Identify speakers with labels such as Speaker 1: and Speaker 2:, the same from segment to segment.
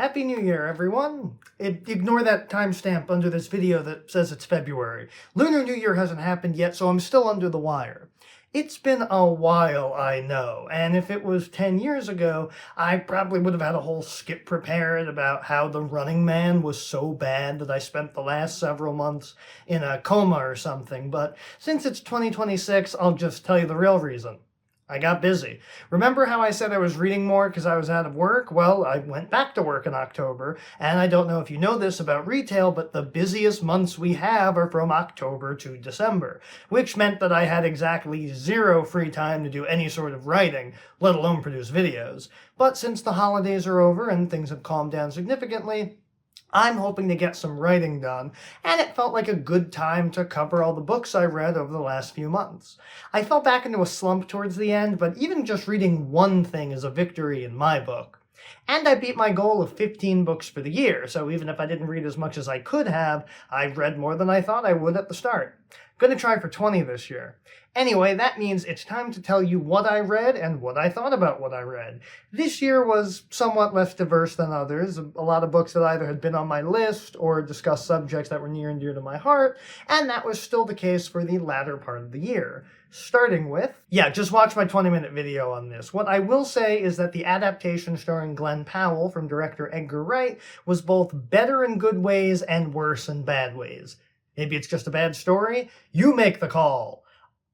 Speaker 1: Happy New Year, everyone! Ignore that timestamp under this video that says it's February. Lunar New Year hasn't happened yet, so I'm still under the wire. It's been a while, I know, and if it was 10 years ago, I probably would have had a whole skit prepared about how The Running Man was so bad that I spent the last several months in a coma or something, but since it's 2026, I'll just tell you the real reason. I got busy. Remember how I said I was reading more because I was out of work? Well, I went back to work in October, and I don't know if you know this about retail, but the busiest months we have are from October to December, which meant that I had exactly zero free time to do any sort of writing, let alone produce videos. But since the holidays are over and things have calmed down significantly, I'm hoping to get some writing done, and it felt like a good time to cover all the books I read over the last few months. I fell back into a slump towards the end, but even just reading one thing is a victory in my book. And I beat my goal of 15 books for the year, so even if I didn't read as much as I could have, I read more than I thought I would at the start. Gonna try for 20 this year. Anyway, that means it's time to tell you what I read and what I thought about what I read. This year was somewhat less diverse than others. A lot of books that either had been on my list or discussed subjects that were near and dear to my heart, and that was still the case for the latter part of the year. Starting with, just watch my 20-minute video on this. What I will say is that the adaptation starring Glenn Powell from director Edgar Wright was both better in good ways and worse in bad ways. Maybe it's just a bad story? You make the call.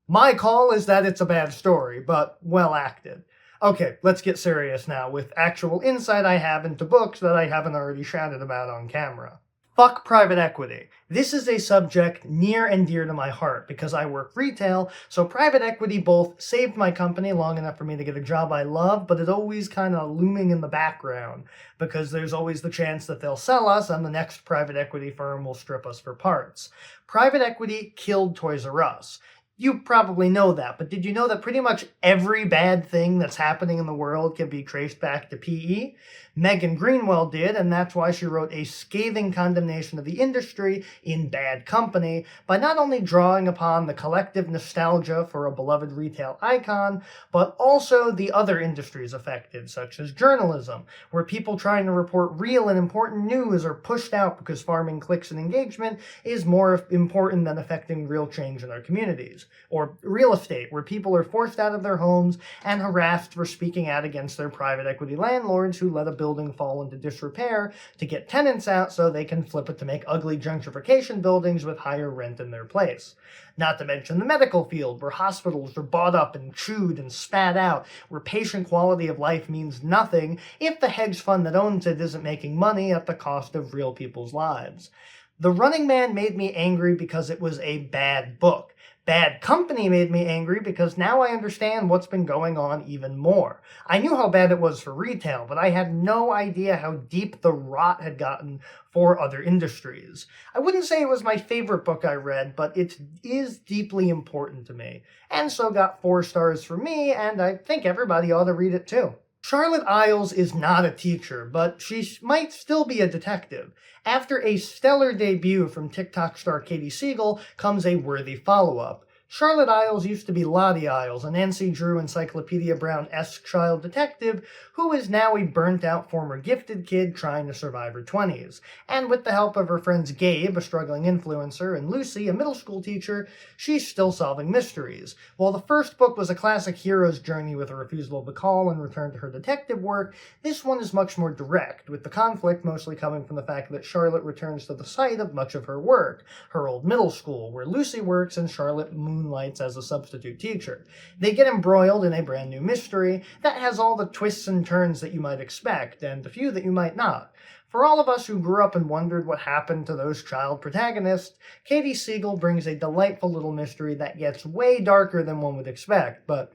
Speaker 1: My call is that it's a bad story, but well acted. Okay, let's get serious now with actual insight I have into books that I haven't already shouted about on camera. Fuck private equity. This is a subject near and dear to my heart because I work retail, so private equity both saved my company long enough for me to get a job I love, but it always kind of looming in the background because there's always the chance that they'll sell us and the next private equity firm will strip us for parts. Private equity killed Toys R Us. You probably know that, but did you know that pretty much every bad thing that's happening in the world can be traced back to PE? Megan Greenwell did, and that's why she wrote a scathing condemnation of the industry in Bad Company by not only drawing upon the collective nostalgia for a beloved retail icon, but also the other industries affected, such as journalism, where people trying to report real and important news are pushed out because farming clicks and engagement is more important than affecting real change in our communities. Or real estate, where people are forced out of their homes and harassed for speaking out against their private equity landlords who let a building fall into disrepair to get tenants out so they can flip it to make ugly gentrification buildings with higher rent in their place. Not to mention the medical field, where hospitals are bought up and chewed and spat out, where patient quality of life means nothing if the hedge fund that owns it isn't making money at the cost of real people's lives. The Running Man made me angry because it was a bad book. Bad Company made me angry because now I understand what's been going on even more. I knew how bad it was for retail, but I had no idea how deep the rot had gotten for other industries. I wouldn't say it was my favorite book I read, but it is deeply important to me. And so got 4 stars for me, and I think everybody ought to read it too. Charlotte Iles is not a teacher, but she might still be a detective. After a stellar debut from TikTok star Katie Siegel comes a worthy follow-up. Charlotte Iles used to be Lottie Iles, a Nancy Drew Encyclopedia Brown-esque child detective who is now a burnt-out former gifted kid trying to survive her 20s. And with the help of her friends Gabe, a struggling influencer, and Lucy, a middle school teacher, she's still solving mysteries. While the first book was a classic hero's journey with a refusal of the call and return to her detective work, this one is much more direct, with the conflict mostly coming from the fact that Charlotte returns to the site of much of her work, her old middle school, where Lucy works and Charlotte moonlights as a substitute teacher. They get embroiled in a brand new mystery that has all the twists and turns that you might expect, and a few that you might not. For all of us who grew up and wondered what happened to those child protagonists, Katie Siegel brings a delightful little mystery that gets way darker than one would expect, but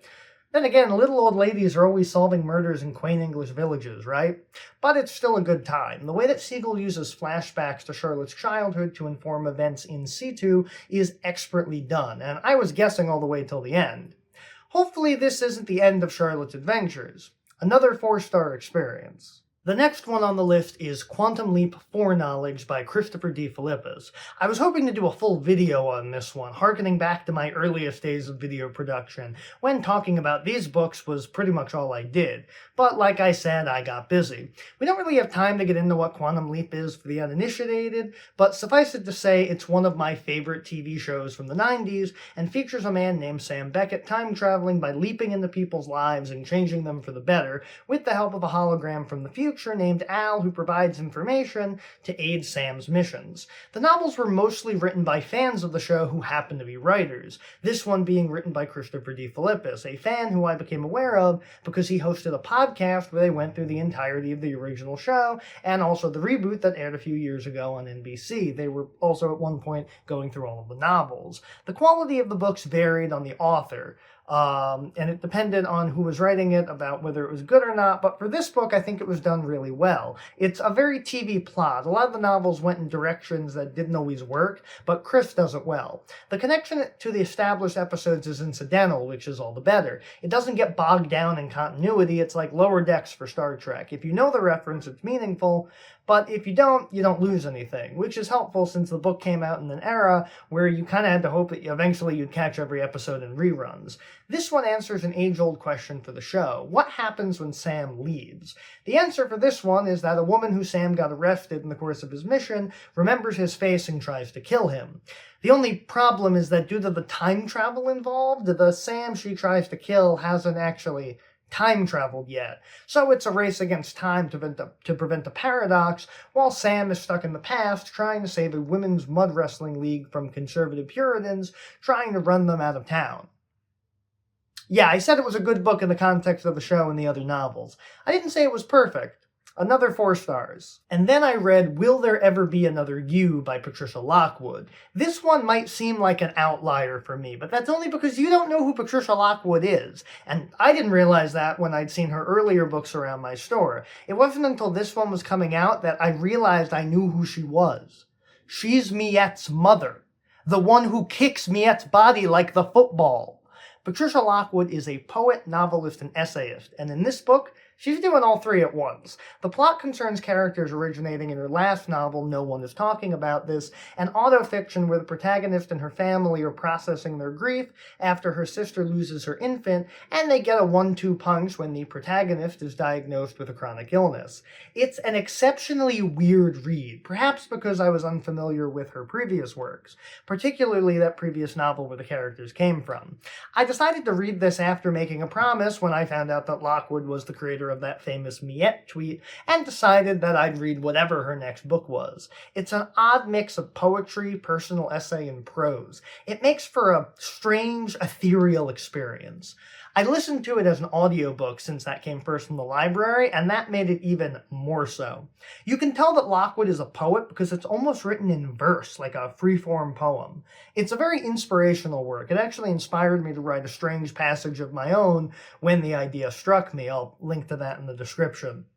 Speaker 1: then again, little old ladies are always solving murders in quaint English villages, right? But it's still a good time. The way that Siegel uses flashbacks to Charlotte's childhood to inform events in situ is expertly done, and I was guessing all the way till the end. Hopefully this isn't the end of Charlotte's adventures. Another 4-star experience. The next one on the list is Quantum Leap Foreknowledge by Christopher D. Philippus. I was hoping to do a full video on this one, harkening back to my earliest days of video production, when talking about these books was pretty much all I did. But like I said, I got busy. We don't really have time to get into what Quantum Leap is for the uninitiated, but suffice it to say it's one of my favorite TV shows from the 90s, and features a man named Sam Beckett time traveling by leaping into people's lives and changing them for the better, with the help of a hologram from the future named Al, who provides information to aid Sam's missions. The novels were mostly written by fans of the show who happen to be writers, this one being written by Christopher D. Philippus, a fan who I became aware of because he hosted a podcast where they went through the entirety of the original show, and also the reboot that aired a few years ago on NBC. They were also at one point going through all of the novels. The quality of the books varied on the author, and it depended on who was writing it about whether it was good or not, but for this book I think it was done really well. It's a very TV plot. A lot of the novels went in directions that didn't always work, but Chris does it well. The connection to the established episodes is incidental, which is all the better. It doesn't get bogged down in continuity. It's like Lower Decks for Star Trek. If you know the reference, it's meaningful, but if you don't lose anything, which is helpful since the book came out in an era where you kind of had to hope that eventually you'd catch every episode in reruns. This one answers an age-old question for the show. What happens when Sam leaves? The answer for this one is that a woman who Sam got arrested in the course of his mission remembers his face and tries to kill him. The only problem is that due to the time travel involved, the Sam she tries to kill hasn't actually time traveled yet. So it's a race against time to prevent the paradox, while Sam is stuck in the past trying to save a women's mud wrestling league from conservative Puritans trying to run them out of town. Yeah, I said it was a good book in the context of the show and the other novels. I didn't say it was perfect. Another 4 stars. And then I read Will There Ever Be Another You by Patricia Lockwood. This one might seem like an outlier for me, but that's only because you don't know who Patricia Lockwood is. And I didn't realize that when I'd seen her earlier books around my store. It wasn't until this one was coming out that I realized I knew who she was. She's Miette's mother. The one who kicks Miette's body like the football. Patricia Lockwood is a poet, novelist, and essayist, and in this book, she's doing all 3 at once. The plot concerns characters originating in her last novel, No One Is Talking About This, an autofiction where the protagonist and her family are processing their grief after her sister loses her infant, and they get a 1-2 punch when the protagonist is diagnosed with a chronic illness. It's an exceptionally weird read, perhaps because I was unfamiliar with her previous works, particularly that previous novel where the characters came from. I decided to read this after making a promise when I found out that Lockwood was the creator of that famous Miette tweet, and decided that I'd read whatever her next book was. It's an odd mix of poetry, personal essay, and prose. It makes for a strange, ethereal experience. I listened to it as an audiobook since that came first from the library, and that made it even more so. You can tell that Lockwood is a poet because it's almost written in verse, like a free-form poem. It's a very inspirational work. It actually inspired me to write a strange passage of my own when the idea struck me. I'll link to that in the description.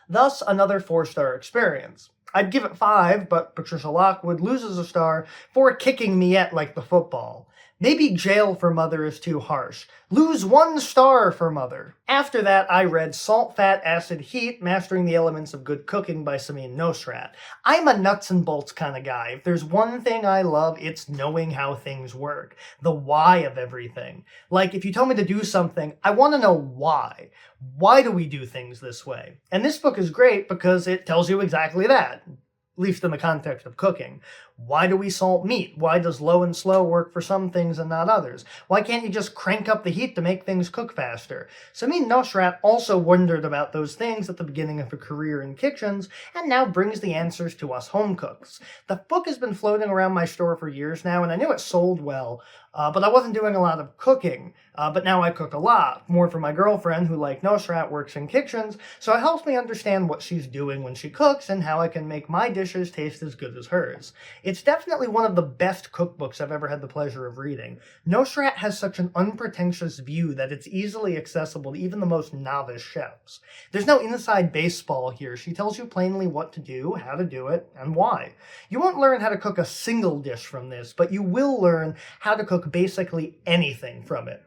Speaker 1: Thus, another 4-star experience. I'd give it 5, but Patricia Lockwood loses a star for kicking Miette like the football. Maybe jail for Mother is too harsh. Lose 1 star for Mother. After that, I read Salt, Fat, Acid, Heat, Mastering the Elements of Good Cooking by Samin Nosrat. I'm a nuts and bolts kind of guy. If there's one thing I love, it's knowing how things work. The why of everything. Like, if you tell me to do something, I want to know why. Why do we do things this way? And this book is great because it tells you exactly that. At least in the context of cooking. Why do we salt meat? Why does low and slow work for some things and not others? Why can't you just crank up the heat to make things cook faster? Samin Nosrat also wondered about those things at the beginning of her career in kitchens, and now brings the answers to us home cooks. The book has been floating around my store for years now, and I knew it sold well, but I wasn't doing a lot of cooking. But now I cook a lot, more for my girlfriend, who, like Nosrat, works in kitchens, so it helps me understand what she's doing when she cooks and how I can make my dishes taste as good as hers. It's definitely one of the best cookbooks I've ever had the pleasure of reading. Nosrat has such an unpretentious view that it's easily accessible to even the most novice chefs. There's no inside baseball here. She tells you plainly what to do, how to do it, and why. You won't learn how to cook a single dish from this, but you will learn how to cook basically anything from it.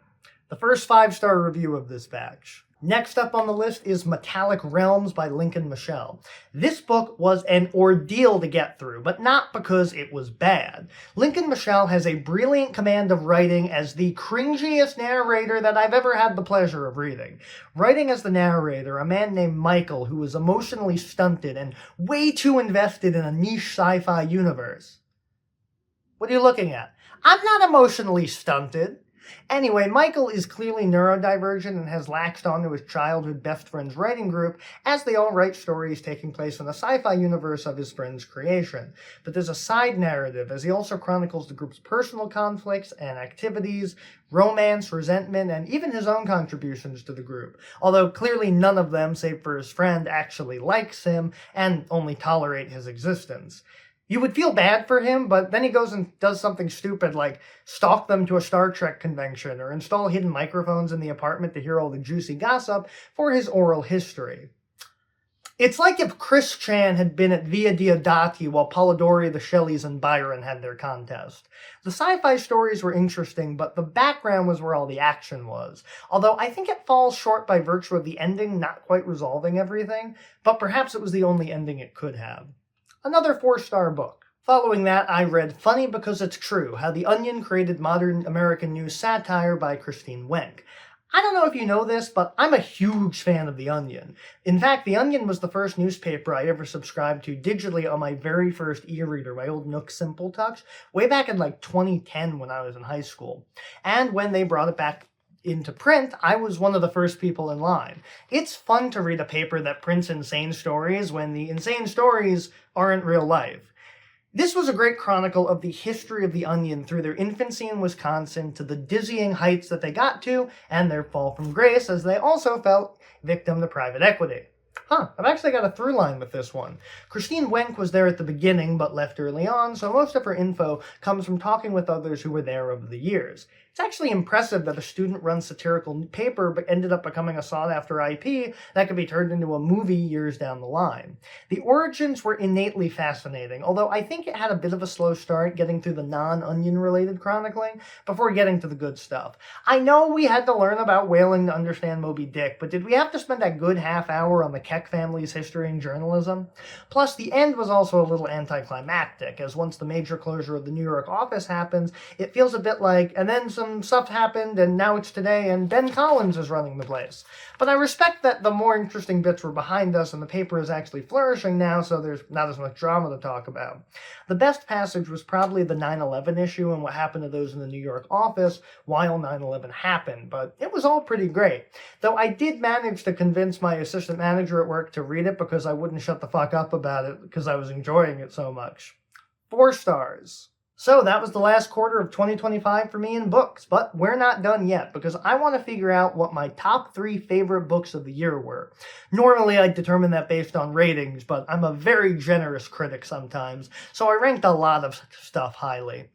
Speaker 1: The first 5-star review of this batch. Next up on the list is Metallic Realms by Lincoln Michel. This book was an ordeal to get through, but not because it was bad. Lincoln Michel has a brilliant command of writing as the cringiest narrator that I've ever had the pleasure of reading. Writing as the narrator, a man named Michael who was emotionally stunted and way too invested in a niche sci-fi universe. What are you looking at? I'm not emotionally stunted. Anyway, Michael is clearly neurodivergent and has latched onto his childhood best friend's writing group, as they all write stories taking place in the sci-fi universe of his friend's creation. But there's a side narrative, as he also chronicles the group's personal conflicts and activities, romance, resentment, and even his own contributions to the group, although clearly none of them, save for his friend, actually likes him and only tolerate his existence. You would feel bad for him, but then he goes and does something stupid like stalk them to a Star Trek convention or install hidden microphones in the apartment to hear all the juicy gossip for his oral history. It's like if Chris Chan had been at Via Diodati while Polidori, the Shelleys, and Byron had their contest. The sci-fi stories were interesting, but the background was where all the action was. Although I think it falls short by virtue of the ending not quite resolving everything, but perhaps it was the only ending it could have. Another 4-star book. Following that, I read Funny Because It's True, How the Onion Created Modern American News Satire by Christine Wenck. I don't know if you know this, but I'm a huge fan of The Onion. In fact, The Onion was the first newspaper I ever subscribed to digitally on my very first e-reader, my old Nook Simple Touch, way back in like 2010 when I was in high school. And when they brought it back into print, I was one of the first people in line. It's fun to read a paper that prints insane stories when the insane stories aren't real life. This was a great chronicle of the history of The Onion through their infancy in Wisconsin to the dizzying heights that they got to and their fall from grace as they also fell victim to private equity. I've actually got a through line with this one. Christine Wenck was there at the beginning but left early on, so most of her info comes from talking with others who were there over the years. It's actually impressive that a student-run satirical paper but ended up becoming a sought-after IP that could be turned into a movie years down the line. The origins were innately fascinating, although I think it had a bit of a slow start getting through the non-onion-related chronicling before getting to the good stuff. I know we had to learn about whaling to understand Moby Dick, but did we have to spend a good half hour on the Keck family's history in journalism? Plus, the end was also a little anticlimactic, as once the major closure of the New York office happens, it feels a bit like, and then some stuff happened, and now it's today, and Ben Collins is running the place. But I respect that the more interesting bits were behind us, and the paper is actually flourishing now, so there's not as much drama to talk about. The best passage was probably the 9/11 issue and what happened to those in the New York office while 9/11 happened, but it was all pretty great. Though I did manage to convince my assistant manager at work to read it because I wouldn't shut the fuck up about it because I was enjoying it so much. 4 stars. So that was the last quarter of 2025 for me in books, but we're not done yet because I want to figure out what my top 3 favorite books of the year were. Normally I determine that based on ratings, but I'm a very generous critic sometimes, so I ranked a lot of stuff highly.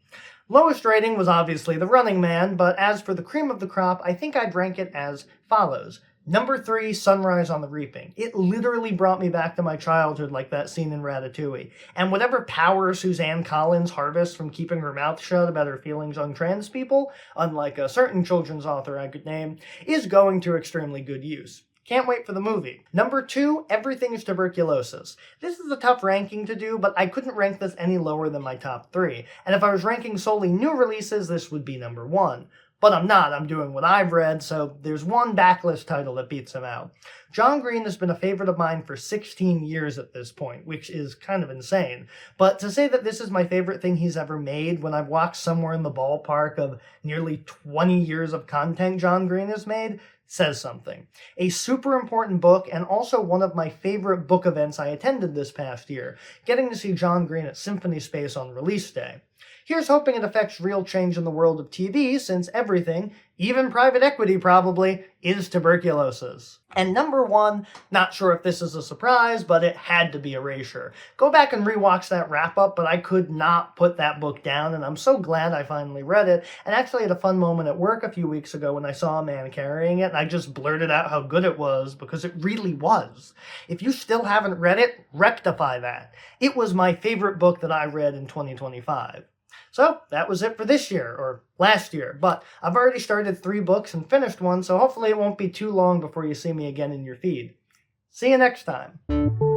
Speaker 1: Lowest rating was obviously The Running Man, but as for the cream of the crop, I think I'd rank it as follows. Number 3, Sunrise on the Reaping. It literally brought me back to my childhood like that scene in Ratatouille. And whatever power Suzanne Collins harvests from keeping her mouth shut about her feelings on trans people, unlike a certain children's author I could name, is going to extremely good use. Can't wait for the movie. Number 2, Everything is Tuberculosis. This is a tough ranking to do, but I couldn't rank this any lower than my top 3. And if I was ranking solely new releases, this would be number 1. But I'm not, I'm doing what I've read, so there's one backlist title that beats him out. John Green has been a favorite of mine for 16 years at this point, which is kind of insane. But to say that this is my favorite thing he's ever made when I've watched somewhere in the ballpark of nearly 20 years of content John Green has made says something. A super important book and also one of my favorite book events I attended this past year, getting to see John Green at Symphony Space on release day. Here's hoping it affects real change in the world of TV, since everything, even private equity probably, is tuberculosis. And number 1, not sure if this is a surprise, but it had to be Erasure. Go back and rewatch that wrap-up, but I could not put that book down, and I'm so glad I finally read it, and actually had a fun moment at work a few weeks ago when I saw a man carrying it, and I just blurted out how good it was, because it really was. If you still haven't read it, rectify that. It was my favorite book that I read in 2025. So that was it for this year, or last year. But I've already started 3 books and finished one, so hopefully it won't be too long before you see me again in your feed. See you next time.